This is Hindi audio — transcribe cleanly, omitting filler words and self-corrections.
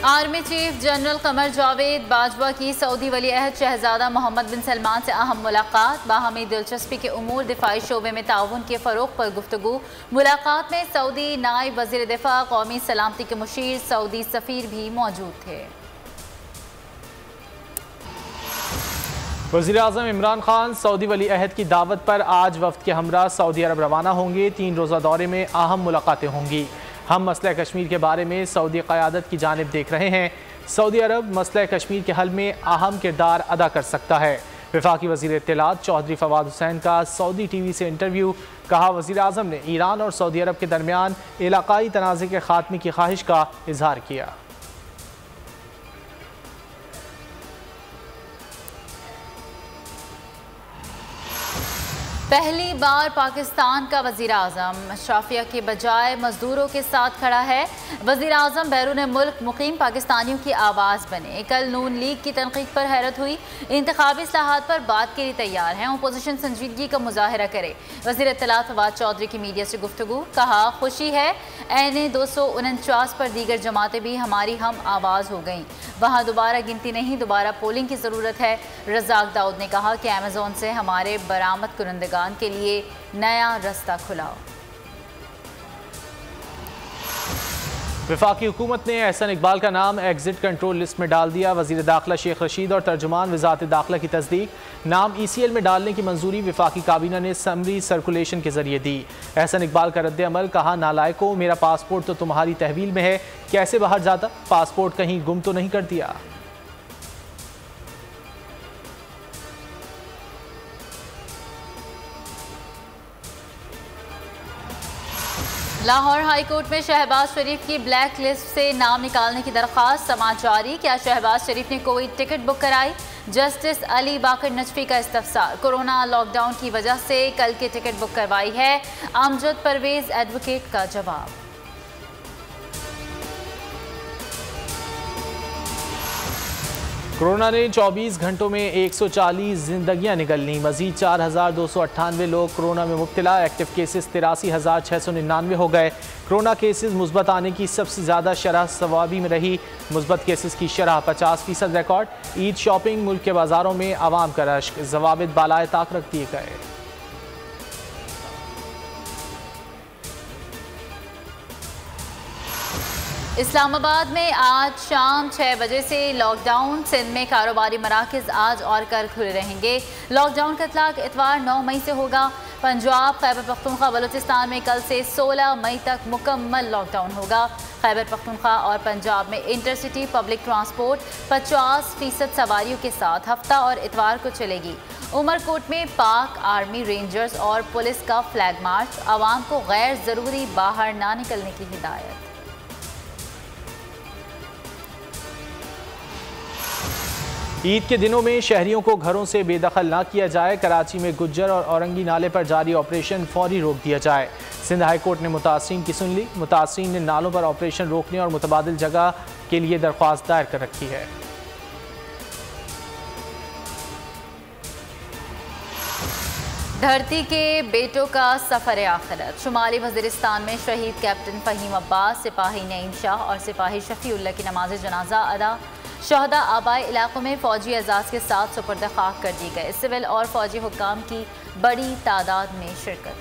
Army chief general Qamar Javed Bajwa की सऊदी वली अहद शहजादा मोहम्मद बिन सलमान से अहम मुलाकात। बाहमी दिलचस्पी के उमूर दिफाई शोबे में ताउन के फ़रोग़ पर गुफ्तगू। मुलाकात में सऊदी नायब वज़ीर दिफा, कौमी सलामती के मुशीर, सऊदी सफ़ीर भी मौजूद थे। वज़ीर आज़म इमरान खान सऊदी वली अहद की दावत पर आज वफ़द के हमरा सऊदी अरब रवाना होंगे। 3 रोज़ा दौरे में अहम मुलाकातें होंगी। हम मसला कश्मीर के बारे में सऊदी क़यादत की जानिब देख रहे हैं। सऊदी अरब मसला कश्मीर के हल में अहम किरदार अदा कर सकता है। वफाकी वज़ीर इत्तलात चौधरी फवाद हुसैन का सऊदी TV से इंटरव्यू। कहा, वज़ीर आज़म ने ईरान और सऊदी अरब के दरमियान इलाक़ाई तनाज़े के ख़ात्मे की ख्वाहिश का इजहार किया। पहली बार पाकिस्तान का वज़ीर आज़म अशराफिया के बजाय मजदूरों के साथ खड़ा है। वज़ीर आज़म बैरून मुल्क मुकीम पाकिस्तानियों की आवाज़ बने। कल नून लीग की तनकीद पर हैरत हुई। इंतखाबी इस्लाहात पर बात के लिए तैयार हैं, अपोजिशन संजीदगी का मुजाहरा करे। वज़ीर इत्तलात फवाद चौधरी की मीडिया से गुफ्तगू। कहा, खुशी है एन 249 पर दीगर जमातें भी हमारी हम आवाज़ हो गईं। वहाँ दोबारा गिनती नहीं, दोबारा पोलिंग की ज़रूरत है। रज़ाक दाऊद ने कहा कि अमेज़ोन से हमारे बरामद कुनंदगान के लिए नया रास्ता खुला। वफाकी हुकूमत ने एहसन इकबाल का नाम एग्जिट कंट्रोल लिस्ट में डाल दिया। वज़ीर दाखिला शेख रशीद और तर्जुमान वज़ारत दाखिला की तस्दीक। नाम ECL में डालने की मंजूरी वफाकी काबीना ने समरी सर्कुलेशन के जरिए दी। एहसन इकबाल का रद्द अमल। कहा, नालायको, मेरा पासपोर्ट तो तुम्हारी तहवील में है, कैसे बाहर जाता? पासपोर्ट कहीं गुम तो नहीं कर दिया? लाहौर हाई कोर्ट में शहबाज शरीफ की ब्लैक लिस्ट से नाम निकालने की दरख्वास्त समाअत जारी। क्या शहबाज शरीफ ने कोई टिकट बुक कराई? जस्टिस अली बाकर नजफी का इस्तफसार। कोरोना लॉकडाउन की वजह से कल की टिकट बुक करवाई है। अमजद परवेज एडवोकेट का जवाब। कोरोना ने 24 घंटों में 140 जिंदगियां निगल लीं। मजीद 4298 लोग कोरोना में मुब्तला। एक्टिव केसेस 83,699 हो गए। कोरोना केसेस मुस्बत आने की सबसे ज़्यादा शरह सवाबी में रही। मुस्बत केसेस की शरह 50% रिकॉर्ड। ईद शॉपिंग, मुल्क के बाज़ारों में आवाम का रश्क, ज़वाबित बालाए ताक रख दिए गए। इस्लामाबाद में आज शाम 6 बजे से लॉकडाउन। सिंध में कारोबारी मराकज़ आज और कल खुले रहेंगे। लॉकडाउन का इतलाक इतवार 9 मई से होगा। पंजाब, खैबर पख्तूनख्वा, बलूचिस्तान में कल से 16 मई तक मुकम्मल लॉकडाउन होगा। खैबर पख्तूनख्वा और पंजाब में इंटरसिटी पब्लिक ट्रांसपोर्ट 50% सवारियों के साथ हफ्ता और इतवार को चलेगी। उमरकोट में पाक, आर्मी, रेंजर्स और पुलिस का फ्लैग मार्च। आवाम को गैर ज़रूरी बाहर ना निकलने की हिदायत। ईद के दिनों में शहरियों को घरों से बेदखल ना किया जाए। कराची में गुज्जर और औरंगी नाले पर जारी ऑपरेशन फौरी रोक दिया जाए। सिंध हाई कोर्ट ने मुतासिरीन की सुन ली। मुतासिरीन ने नालों पर ऑपरेशन रोकने और मुतबादिल जगह के लिए दरख्वास्त दायर कर रखी है। धरती के बेटों का सफ़र आखिरत। शुमाली वज़ीरिस्तान में शहीद कैप्टन फ़हीम अब्बास, सिपाही नईम शाह और सिपाही शफ़ीउल्लाह की नमाज जनाजा अदा। शहदा आबाई इलाकों में फ़ौजी एजाज़ के साथ सुपर्द खाक कर दी गए। सिविल और फ़ौजी हुक्काम की बड़ी तादाद में शिरकत।